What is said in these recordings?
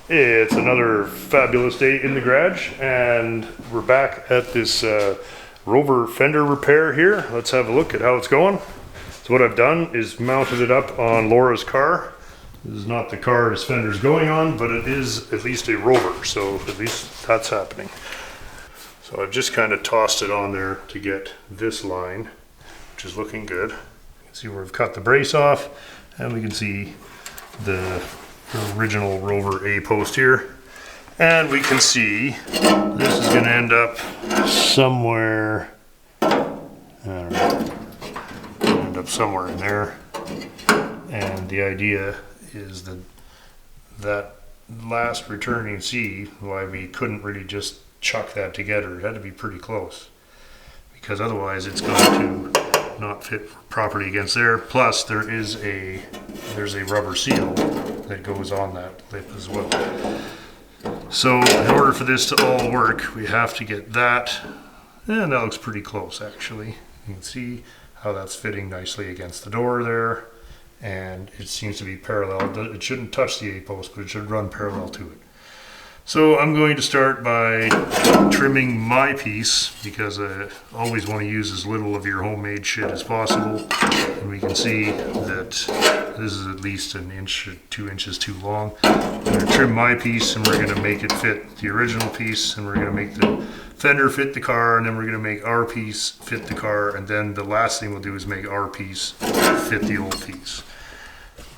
It's another fabulous day in the garage, and we're back at this Rover Fender repair here. Let's have a look at how it's going. So what I've done is mounted it up on Laura's car. This is not the car this Fender's going on, but it is at least a Rover, so at least that's happening. So I've just kind of tossed it on there to get this line, which is looking good. You can see where we've cut the brace off, and we can see the original Rover A post here, and we can see this is going to end up somewhere, I don't know, end up somewhere in there. And the idea is that that last returning C, why we couldn't really just chuck that together, it had to be pretty close, because otherwise it's going to not fit properly against there. Plus there's a rubber seal that goes on that lip as well. So in order for this to all work, we have to get that, and that looks pretty close actually. You can see how that's fitting nicely against the door there, and it seems to be parallel. It shouldn't touch the A-post, but it should run parallel to it. So I'm going to start by trimming my piece, because I always want to use as little of your homemade shit as possible. And we can see that this is at least an inch or 2 inches too long. I'm going to trim my piece, and we're going to make it fit the original piece, and we're going to make the fender fit the car, and then we're going to make our piece fit the car, and then the last thing we'll do is make our piece fit the old piece.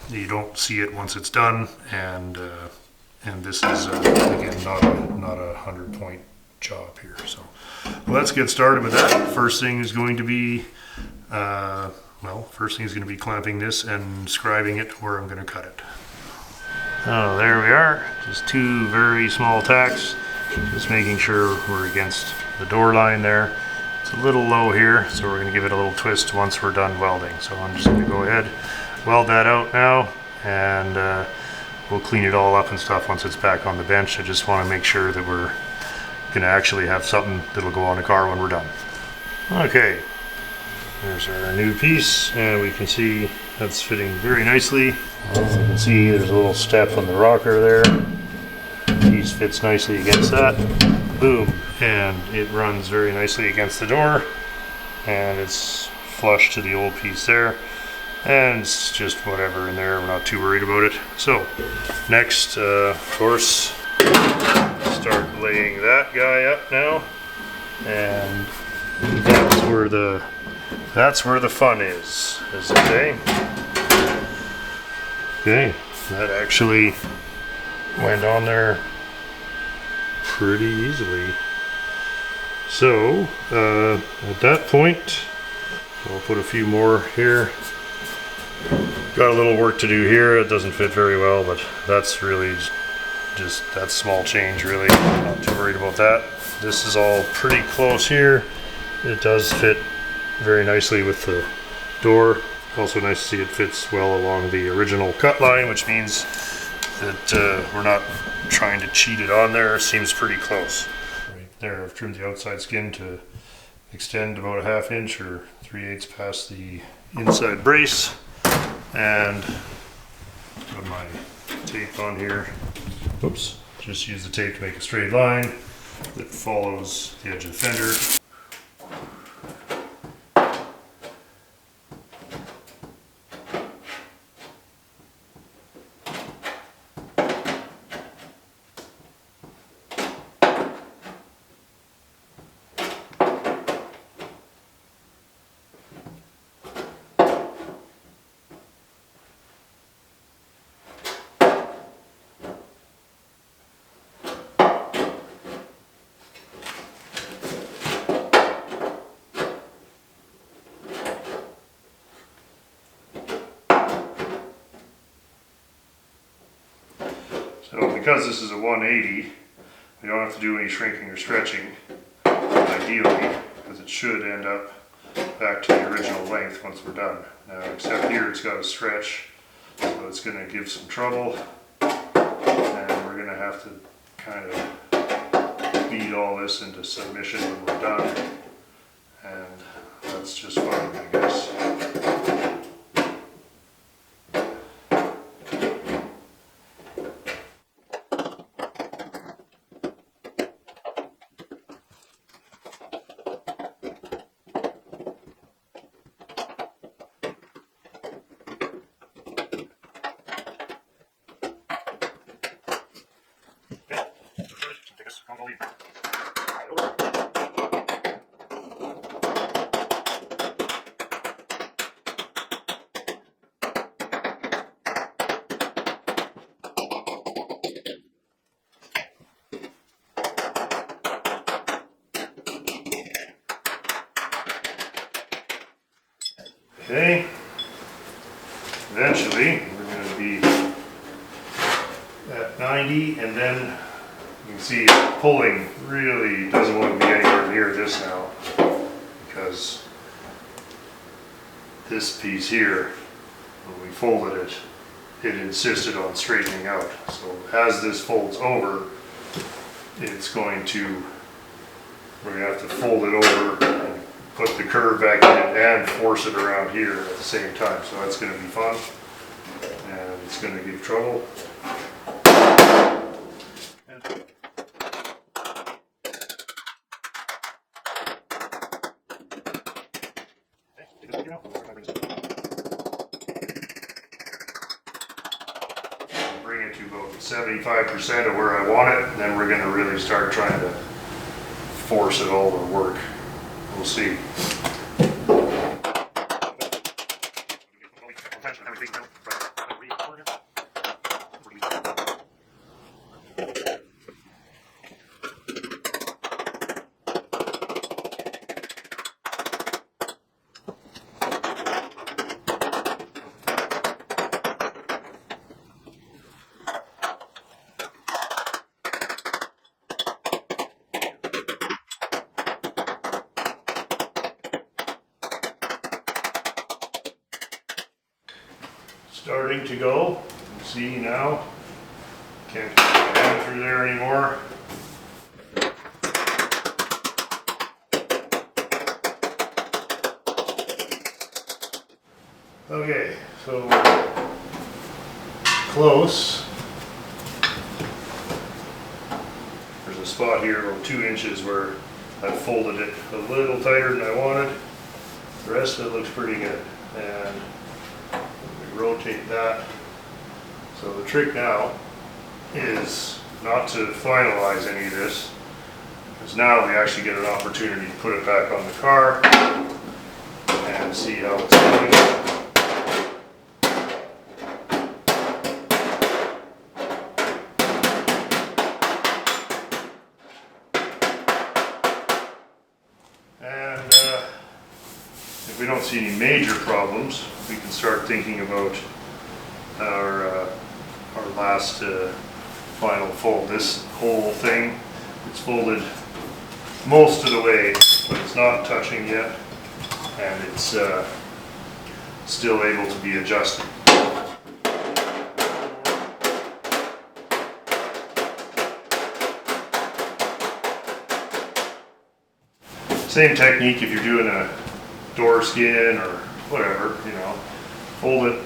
You don't see it once it's done, and this is again not a 100-point job here. So let's get started with that. First thing is going to be clamping this and scribing it to where I'm going to cut it. Oh, there we are. Just 2 very small tacks. Just making sure we're against the door line there. It's a little low here, so we're going to give it a little twist once we're done welding. So I'm just going to go ahead, weld that out now, and we'll clean it all up and stuff once it's back on the bench. I just want to make sure that we're going to actually have something that'll go on the car when we're done. Okay, there's our new piece, and we can see that's fitting very nicely. As you can see, there's a little step on the rocker there. The piece fits nicely against that. Boom, and it runs very nicely against the door, and it's flush to the old piece there. And it's just whatever in there, we're not too worried about it. So next, of course, start laying that guy up now, and that's where the fun is they say. Okay, that actually went on there pretty easily. So at that point, I'll put a few more here. Got a little work to do here. It doesn't fit very well, but that's really just that small change, really. Not too worried about that. This is all pretty close here. It does fit very nicely with the door. Also nice to see it fits well along the original cut line, which means that we're not trying to cheat it on there. It seems pretty close. Right there, I've trimmed the outside skin to extend about a 1/2 inch or 3/8 past the inside brace. And put my tape on here. Oops, just use the tape to make a straight line that follows the edge of the fender. So because this is a 180, we don't have to do any shrinking or stretching, ideally, because it should end up back to the original length once we're done. Now, except here it's got a stretch, so it's going to give some trouble, and we're going to have to kind of beat all this into submission when we're done, and that's just fine, I guess. Okay, eventually we're going to be at 90, and then you can see pulling really doesn't want to be anywhere near this now, because this piece here, when we folded it, it insisted on straightening out. So as this folds over, it's going to, we're going to have to fold it over and put the curve back in it and force it around here at the same time. So that's going to be fun, and it's going to give trouble. Bring it to about 75% of where I want it, and then we're going to really start trying to force it all to work. We'll see. Starting to go. You see now, can't get my hand through there anymore. Okay, so close. There's a spot here about 2 inches where I folded it a little tighter than I wanted. The rest of it looks pretty good. And rotate that. So the trick now is not to finalize any of this, because now we actually get an opportunity to put it back on the car and see how it's going. And if we don't see any major problems, we can start thinking about our last final fold. This whole thing, it's folded most of the way, but it's not touching yet, and it's still able to be adjusted. Same technique if you're doing a door skin or whatever, you know, fold it,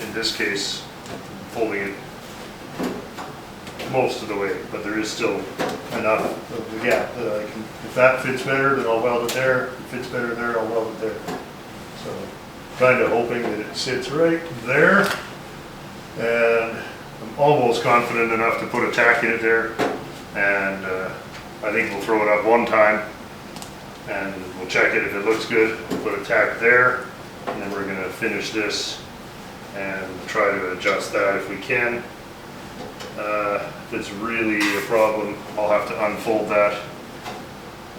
in this case, folding it most of the way, but there is still enough of the gap that I can, if that fits better, then I'll weld it there. If it fits better there, I'll weld it there. So, kind of hoping that it sits right there, and I'm almost confident enough to put a tack in it there, and I think we'll throw it up one time, and we'll check it. If it looks good, we'll put a tack there, and then we're going to finish this and try to adjust that if we can. If it's really a problem, I'll have to unfold that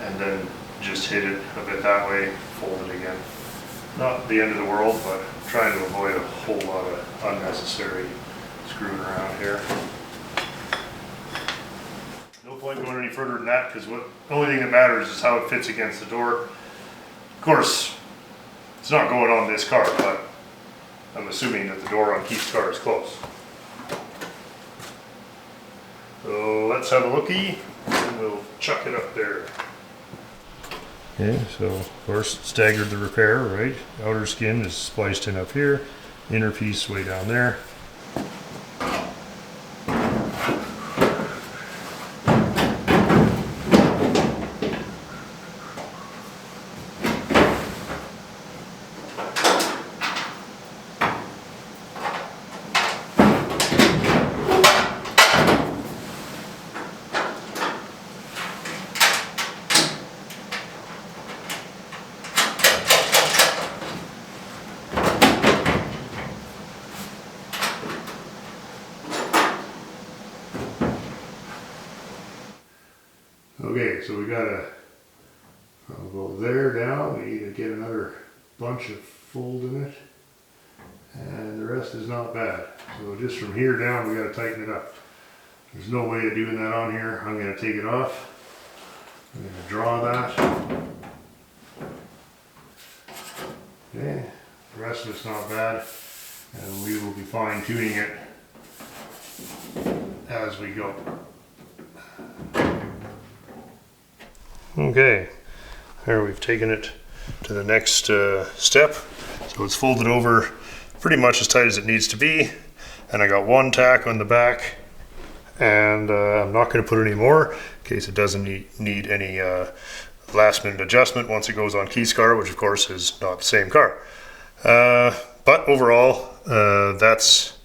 and then just hit it a bit that way, fold it again. Not the end of the world, but trying to avoid a whole lot of unnecessary screwing around here. No point going any further than that, because the only thing that matters is how it fits against the door. Of course, it's not going on this car, but I'm assuming that the door on Keith's car is closed. So let's have a looky, and we'll chuck it up there. Okay, so of course staggered the repair, right? Outer skin is spliced in up here, inner piece way down there. Okay, so we gotta go there down. We need to get another bunch of fold in it. And the rest is not bad. So just from here down, we gotta tighten it up. There's no way of doing that on here. I'm gonna take it off. I'm gonna draw that. Okay, the rest of it's not bad. And we will be fine tuning it as we go. Okay, here we've taken it to the next step. So it's folded over pretty much as tight as it needs to be. And I got one tack on the back, and I'm not going to put any more in case it doesn't need any last minute adjustment once it goes on key scar, which of course is not the same car. But overall, that's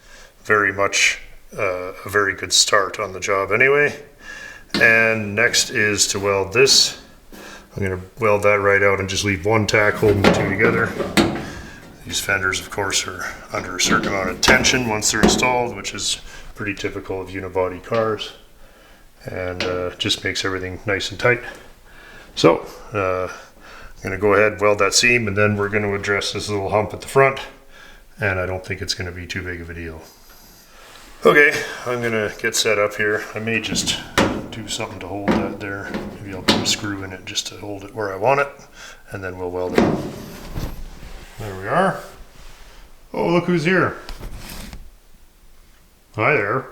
very much a very good start on the job anyway. And next is to weld this. I'm going to weld that right out and just leave one tack holding the two together. These fenders, of course, are under a certain amount of tension once they're installed, which is pretty typical of unibody cars, and just makes everything nice and tight. So I'm going to go ahead, weld that seam, and then we're going to address this little hump at the front, and I don't think it's going to be too big of a deal. Okay, I'm going to get set up here. I may just do something to hold that there. Maybe I'll put a screw in it just to hold it where I want it, and then we'll weld it. There we are. Oh, look who's here. Hi there.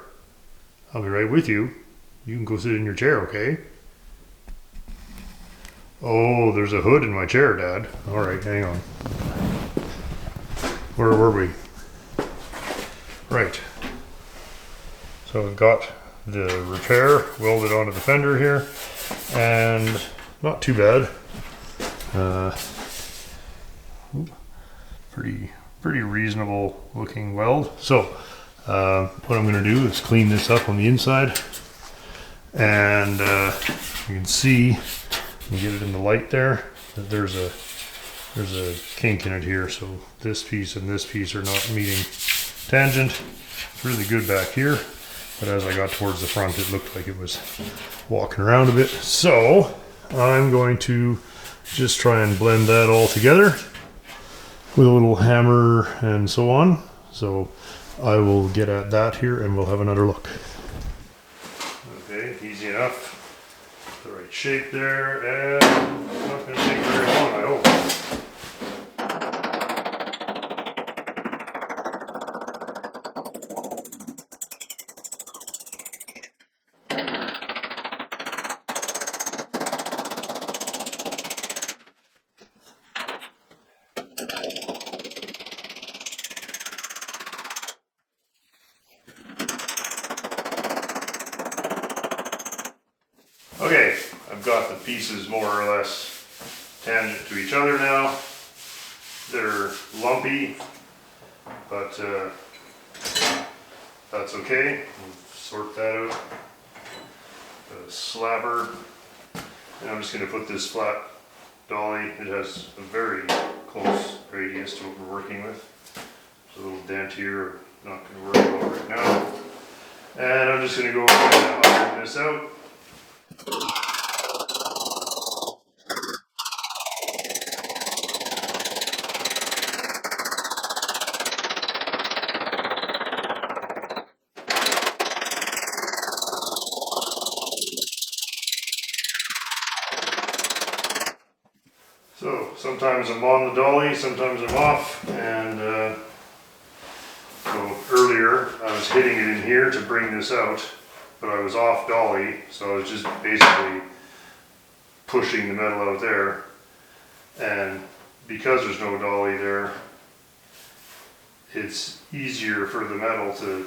I'll be right with you. You can go sit in your chair, okay? Oh, there's a hood in my chair, Dad. All right, hang on. Where were we? Right. So we've got the repair welded onto the fender here, and not too bad. Pretty reasonable looking weld. So what I'm going to do is clean this up on the inside, and you can see, you get it in the light there, that there's a kink in it here. So this piece and this piece are not meeting tangent. It's really good back here, but as I got towards the front, it looked like it was walking around a bit. So I'm going to just try and blend that all together with a little hammer and so on. So I will get at that here and we'll have another look. Okay, easy enough. The right shape there, and it's not going to take very long, I hope. Okay, I've got the pieces more or less tangent to each other now. They're lumpy, but that's okay. We'll sort that out. The slabber, and I'm just going to put this flat dolly. It has a very close radius to what we're working with. There's a little dent here, not going to worry about right now. And I'm just going to go and iron this out. So sometimes I'm on the dolly, sometimes I'm off, and so earlier I was hitting it in here to bring this out, but I was off dolly, so I was just basically pushing the metal out there, and because there's no dolly there, it's easier for the metal to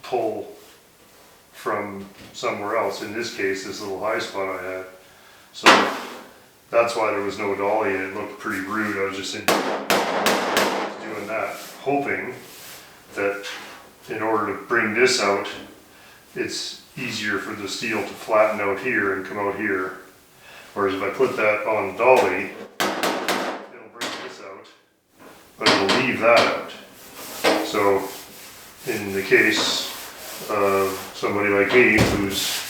pull from somewhere else. In this case, this little high spot I had. So that's why there was no dolly, and it looked pretty rude. I was just doing that, hoping that in order to bring this out, it's easier for the steel to flatten out here and come out here. Whereas if I put that on the dolly, it'll bring this out, but it'll leave that out. So in the case of somebody like me who's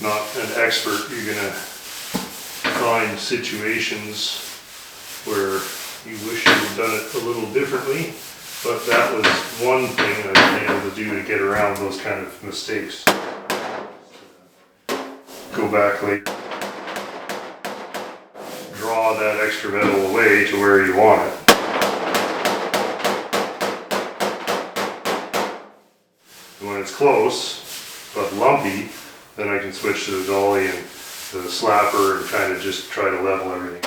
not an expert, you're gonna find situations where you wish you had done it a little differently, but that was one thing I've been able to do to get around those kind of mistakes. Go back later, draw that extra metal away to where you want it. And when it's close, but lumpy, then I can switch to the dolly and the slapper and kind of just try to level everything.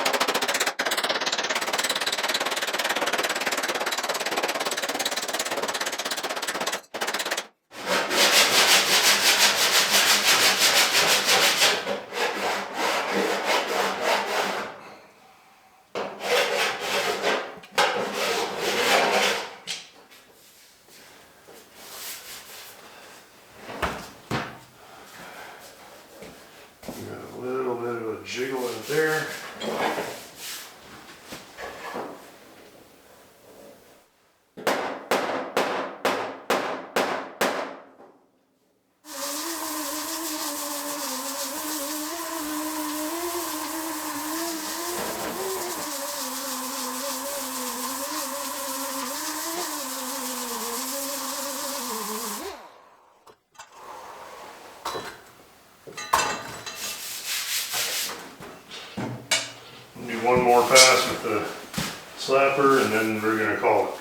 Got a little bit of a jiggle in it there. Do one more pass with the slapper and then we're going to call it.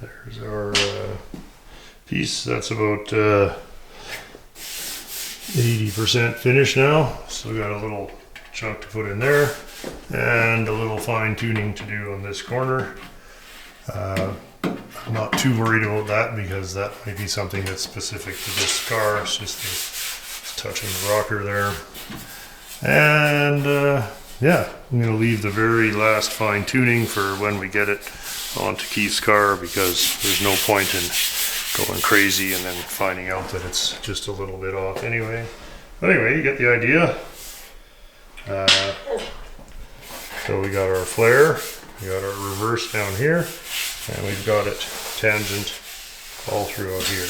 There's our piece. That's about 80% finished now. Still got a little chunk to put in there and a little fine tuning to do on this corner. I'm not too worried about that because that might be something that's specific to this car. It's just touching the rocker there. And yeah, I'm going to leave the very last fine tuning for when we get it onto Keith's car, because there's no point in going crazy and then finding out that it's just a little bit off anyway. Anyway, you get the idea. So we got our flare, we got our reverse down here, and we've got it tangent all throughout here.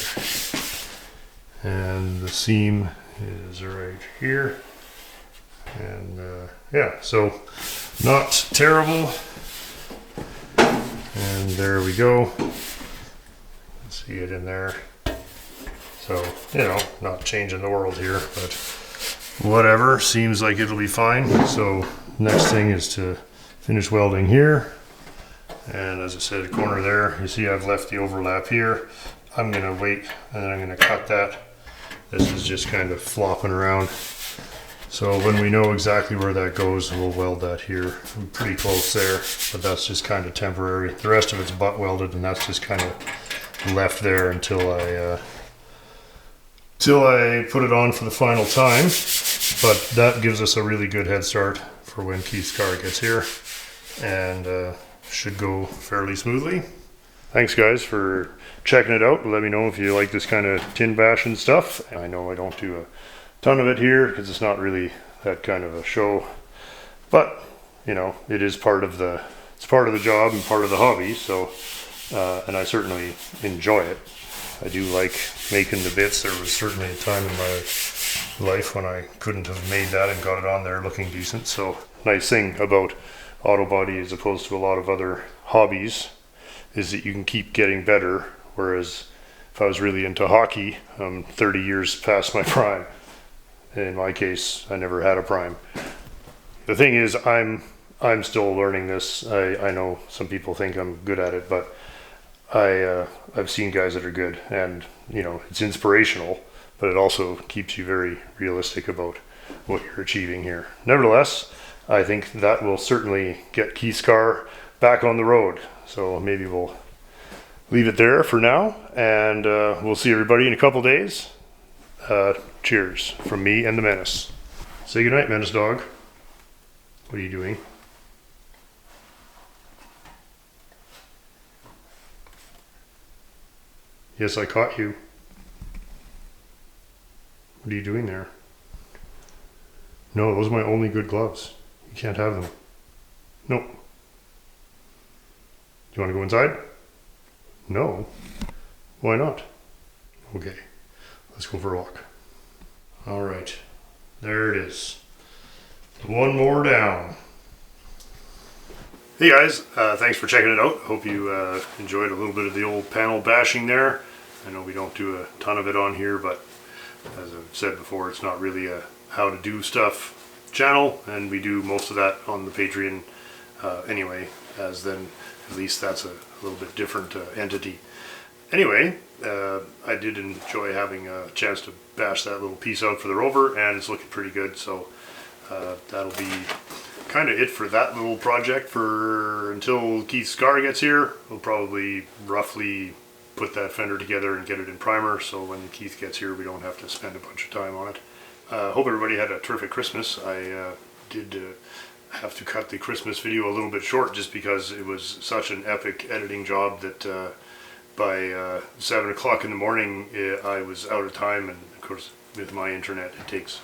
And the seam is right here. And yeah, so not terrible. And there we go. See it in there. So, you know, not changing the world here, but whatever, seems like it'll be fine. So next thing is to finish welding here. And as I said, the corner there, you see I've left the overlap here. I'm gonna wait and then I'm gonna cut that. This is just kind of flopping around. So when we know exactly where that goes, we'll weld that here. I'm pretty close there, but that's just kind of temporary. The rest of it's butt welded, and that's just kind of left there until I put it on for the final time. But that gives us a really good head start for when Keith's car gets here, and should go fairly smoothly. Thanks guys for checking it out. Let me know if you like this kind of tin bashing stuff. I know I don't do a ton of it here because it's not really that kind of a show, but you know, it is part of the job and part of the hobby. So and I certainly enjoy it. I do like making the bits. There was certainly a time in my life when I couldn't have made that and got it on there looking decent. So nice thing about auto body as opposed to a lot of other hobbies is that you can keep getting better, whereas if I was really into hockey, I'm 30 years past my prime. In my case, I never had a prime. The thing is, I'm still learning this. I know some people think I'm good at it, but I've seen guys that are good, and you know, it's inspirational, but it also keeps you very realistic about what you're achieving here. Nevertheless, I think that will certainly get Keith's car back on the road. So maybe we'll leave it there for now, and we'll see everybody in a couple days. Cheers from me and the Menace. Say goodnight, Menace Dog. What are you doing? Yes, I caught you. What are you doing there? No, those are my only good gloves. You can't have them. Nope. Do you want to go inside? No. Why not? Okay. Let's go for a walk. All right. There it is. One more down. Hey guys, thanks for checking it out. Hope you enjoyed a little bit of the old panel bashing there. I know we don't do a ton of it on here, but as I've said before, it's not really a how to do stuff channel, and we do most of that on the Patreon anyway, as then at least that's a little bit different entity. Anyway, I did enjoy having a chance to bash that little piece out for the Rover, and it's looking pretty good, so that'll be kind of it for that little project for until Keith's car gets here. We'll probably roughly put that fender together and get it in primer, so when Keith gets here we don't have to spend a bunch of time on it. Hope everybody had a terrific Christmas. I did have to cut the Christmas video a little bit short just because it was such an epic editing job that by 7 o'clock in the morning I was out of time, and of course with my internet it takes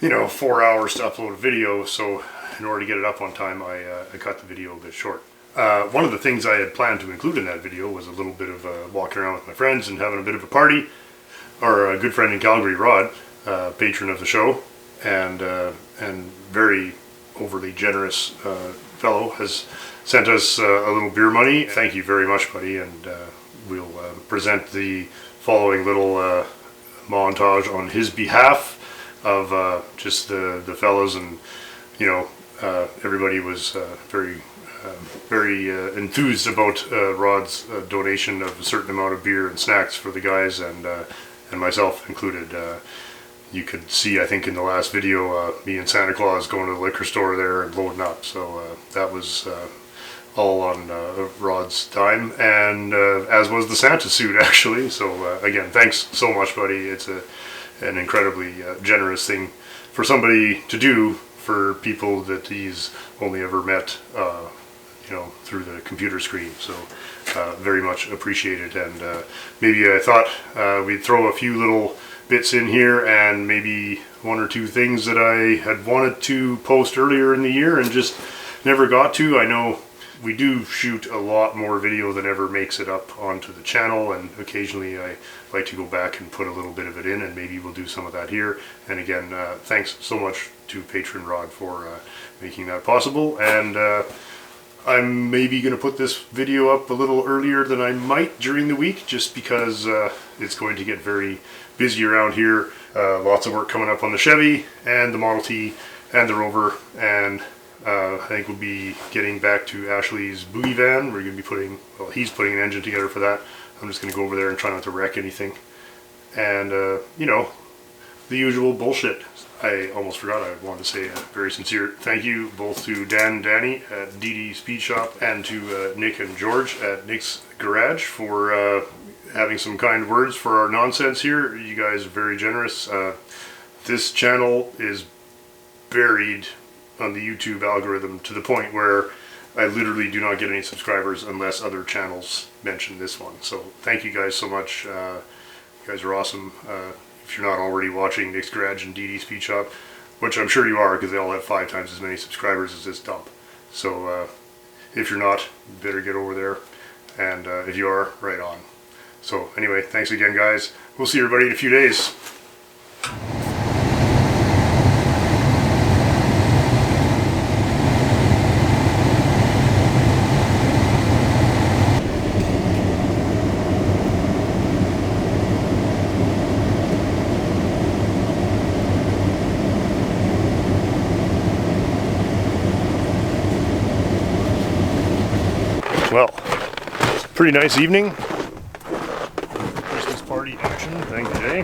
4 hours to upload a video, so in order to get it up on time I cut the video a bit short. One of the things I had planned to include in that video was a little bit of walking around with my friends and having a bit of a party. Our good friend in Calgary, Rod, patron of the show and very overly generous fellow, has sent us a little beer money. Thank you very much, buddy, and we'll present the following little montage on his behalf of just the fellows, and everybody was very enthused about Rod's donation of a certain amount of beer and snacks for the guys, and myself included. You could see, I think in the last video, me and Santa Claus going to the liquor store there and loading up, so that was all on Rod's dime, and as was the Santa suit actually. So again, thanks so much, buddy. It's an incredibly generous thing for somebody to do for people that he's only ever met through the computer screen. So very much appreciated, and maybe I thought we'd throw a few little bits in here and maybe one or two things that I had wanted to post earlier in the year and just never got to. I know we do shoot a lot more video than ever makes it up onto the channel, and occasionally I like to go back and put a little bit of it in, and maybe we'll do some of that here. And again, thanks so much to Patron Rod for making that possible, and I'm maybe going to put this video up a little earlier than I might during the week, just because it's going to get very busy around here. Lots of work coming up on the Chevy and the Model T and the Rover, and I think we'll be getting back to Ashley's boogie van. We're going to be he's putting an engine together for that. I'm just going to go over there and try not to wreck anything. And, the usual bullshit. I almost forgot, I wanted to say a very sincere thank you both to Dan and Danny at DD Speed Shop and to Nick and George at Nick's Garage for having some kind words for our nonsense here. You guys are very generous. This channel is buried on the YouTube algorithm to the point where I literally do not get any subscribers unless other channels mention this one. So thank you guys so much. You guys are awesome. If you're not already watching Nick's Garage and DD Speed Shop, which I'm sure you are because they all have 5 times as many subscribers as this dump. So if you're not, you better get over there, and if you are, right on. So anyway, thanks again guys. We'll see everybody in a few days. Well, pretty nice evening. Christmas party action, thank you, Jay.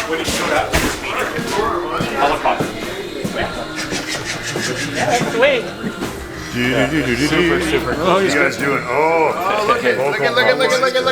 What did you do that? That's the way. Super. Oh, you guys doing? Oh, Look at it.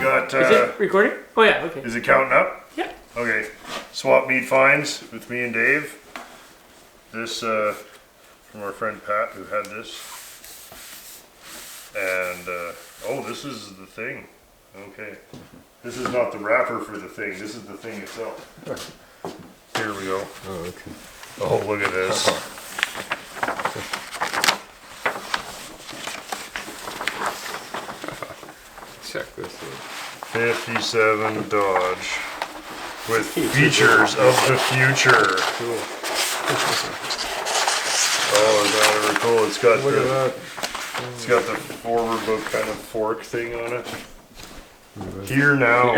Got, Is it recording? Oh yeah, okay. is it counting up? Yeah. Okay. Swap meet finds with me and Dave. This from our friend Pat who had this. And oh, this is the thing. Okay. This is not the wrapper for the thing. This is the thing itself. Here we go. Oh, okay. Oh, look at this. Check this out. 57 Dodge with features of the future. Cool. Oh, is that ever cool? It's got Look at that. it's got the forward look kind of fork thing on it. Here now.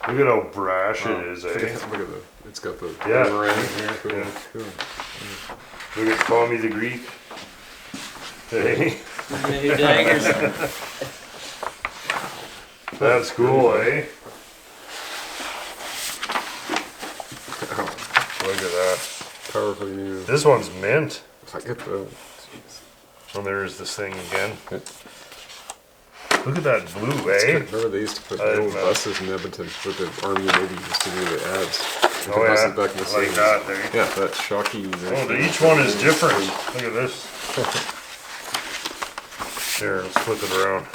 Look at how brash it is, eh? Look at the. It's got the. Yeah. Right here. Cool. Yeah. Cool. Look at Tommy the Greek. Hey. Maybe daggers. That's cool, eh? Look at that. Powerful used. This one's mint. I get the. And there's this thing again. Look at that blue, eh? Remember they used to put I the old know. buses in Edmonton with the Army and Navy used to do the ads. Oh The buses yeah, back in the like 70s. that there. Yeah, that shocky. Oh, each one is different. Look at this. Here, let's flip it around.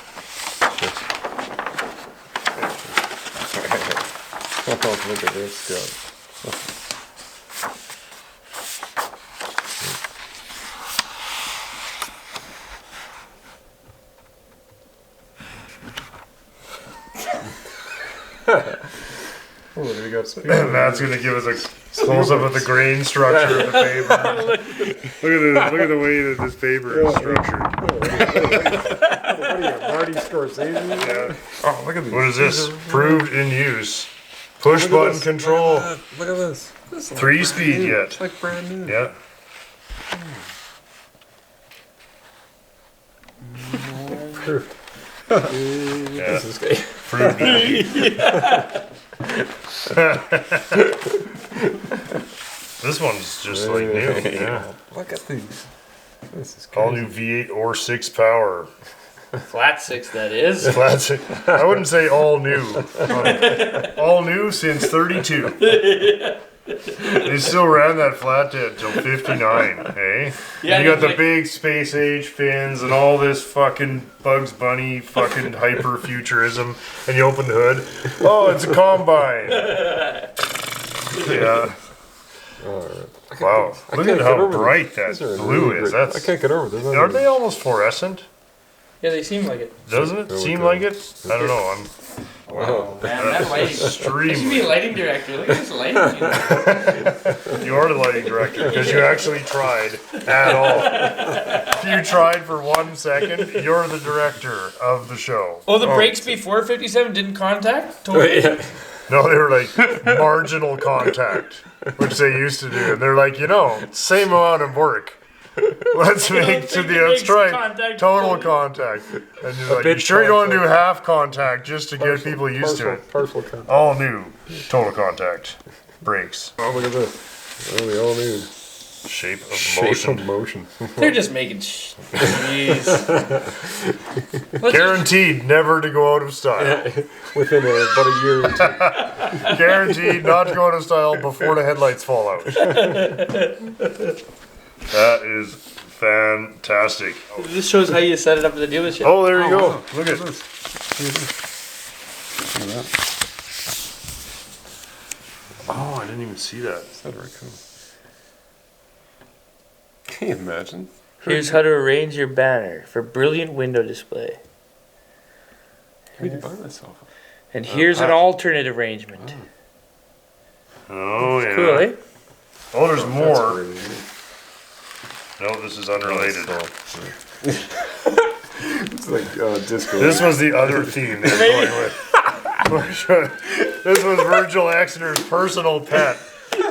Look at this guy. Oh, we got speed. And that's gonna give us a close up of the grain structure of the paper. Look at the way that this paper is structured. What are you, Marty Scorsese? Yeah. Oh, look at these. What is this? Proved in use. Push Look at button this. control. Look at this. This is like 3-speed brand new. yet. It's like brand new. Yeah. Proof. Yeah. This is great. Proved in This one's just like new. Yeah. Look at these. This is All crazy. new V8 or 6 power. Flat six, that is. Classic. I wouldn't say all new. All new since 32. They still ran that flathead till 59, eh? Yeah, And you got the like- big space age fins and all this fucking Bugs Bunny fucking hyper futurism, and you open the hood. Oh, it's a combine. Yeah. Alright. Wow. I Look can't at get how over bright these. that These are blue really is. great. That's. I can't get over them. Aren't they almost fluorescent? Yeah, they seem like it. Doesn't it Really seem good. like it? I don't know. I'm Wow. Man, that lighting. I should be extremely. a lighting director. Look at this lighting. You are the lighting director because you actually tried at all. If you tried for 1 second, you're the director of the show. Oh, the brakes before 57 didn't contact? Totally. Yeah. No, they were like marginal contact, which they used to do. And they're like, same amount of work. Let's make to the makes strike contact total fully. contact. And you're like, bit you sure you don't want to do contact. half contact just to get people used to it? Partial contact. All new total contact brakes. Oh, look at this. Oh, the all new Shape of shape motion. of motion. They're just making Jeez. Guaranteed never to go out of style. Within about a year or two. Guaranteed not to go out of style before the headlights fall out. That is fantastic. This shows how you set it up at the dealership. Oh, there you go. wow. Look at this. Look at that. Oh, I didn't even see that. That's very cool. Can you imagine? Here's how to arrange your banner for brilliant window display. Who did you buy this off of? And here's an alternate arrangement. Oh, yeah. Cool, eh? Oh, there's That's more. really neat. No, this is unrelated. It's like disco. This was the other theme they were going with. This was Virgil Exner's personal pet,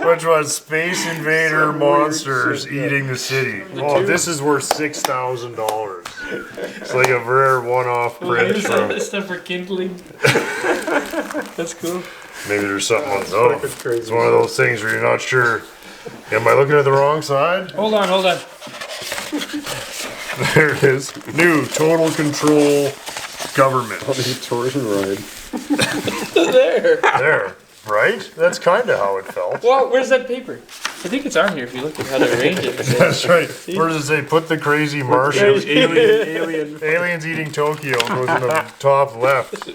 which was Space Invader monsters eating the city. Oh, this is worth $6,000. It's like a rare one-off print Use from. this stuff for kindling. That's cool. Maybe there's something on. Oh, it's one of those things where you're not sure. Am I looking at the wrong side? Hold on. There it is. New Total Control Government. Touring ride. There, right? That's kind of how it felt. Well, where's that paper? I think it's on here if you look at how they arrange it. That's right. Where does it say? Put the crazy Martian Alien. aliens eating Tokyo goes in the top left.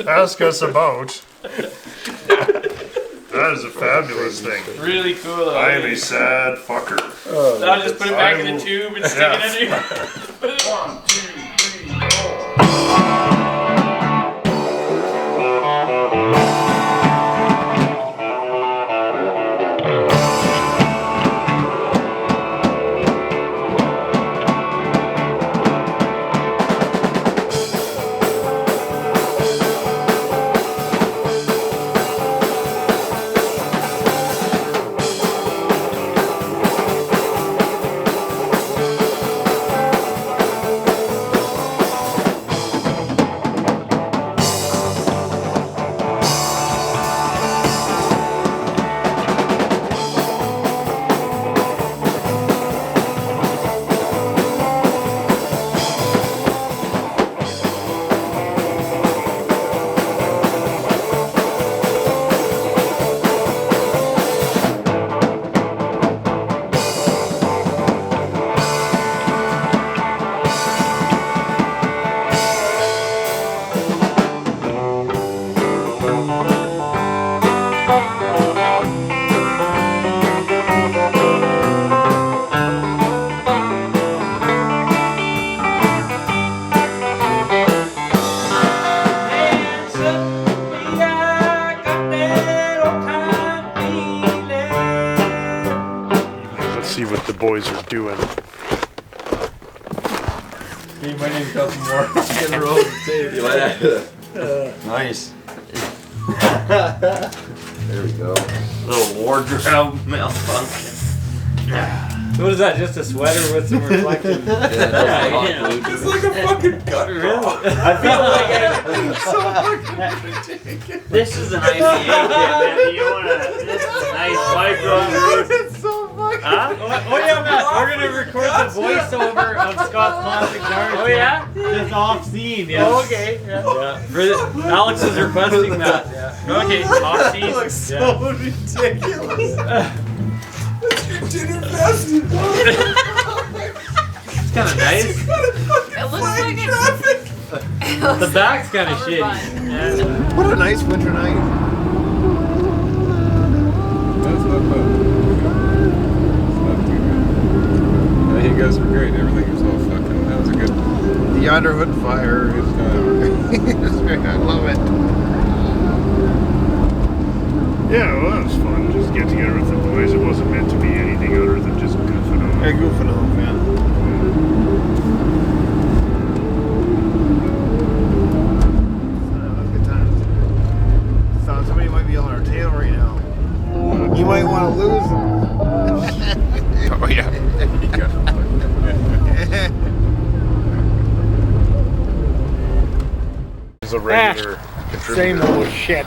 Ask us about. That is a fabulous thing. Really cool. Though. I am a sad fucker. I'll just put it back in the tube and stick it under here. 1, 2, 3, 4. See what the boys are doing. Hey, my name's Couple More. Get a roll of tape. Nice. There we go. Little wardrobe malfunction. What is that? Just a sweater with some reflective? Yeah. It's like a fucking gut. I feel like this is an IPA kit, man. You wanna? This is a nice micro. It's so fucking. Huh? Oh yeah, Matt. We're gonna record the voiceover of Scott's classic guitars. Oh yeah? Just off scene. Yeah. Oh, okay. Yeah. Alex is requesting that. Yeah. Okay. Off scene. It looks so ridiculous. That's your dinner vest. It's kind of nice. It looks like it's The back's kind of shitty. Yeah. What a nice winter night. That's not bad. It's not too bad. Yeah, you guys were great. Everything was all fucking. That was a good. The Underwood fire is I love it. Yeah, well, that was fun. Just get together with the boys. It wasn't meant to be anything other than just goofing off. Hey, goofing off, man. Good times. Sounds somebody might be on our tail right now. You might want to lose them. Oh yeah. It's a regular contributor. Same old shit.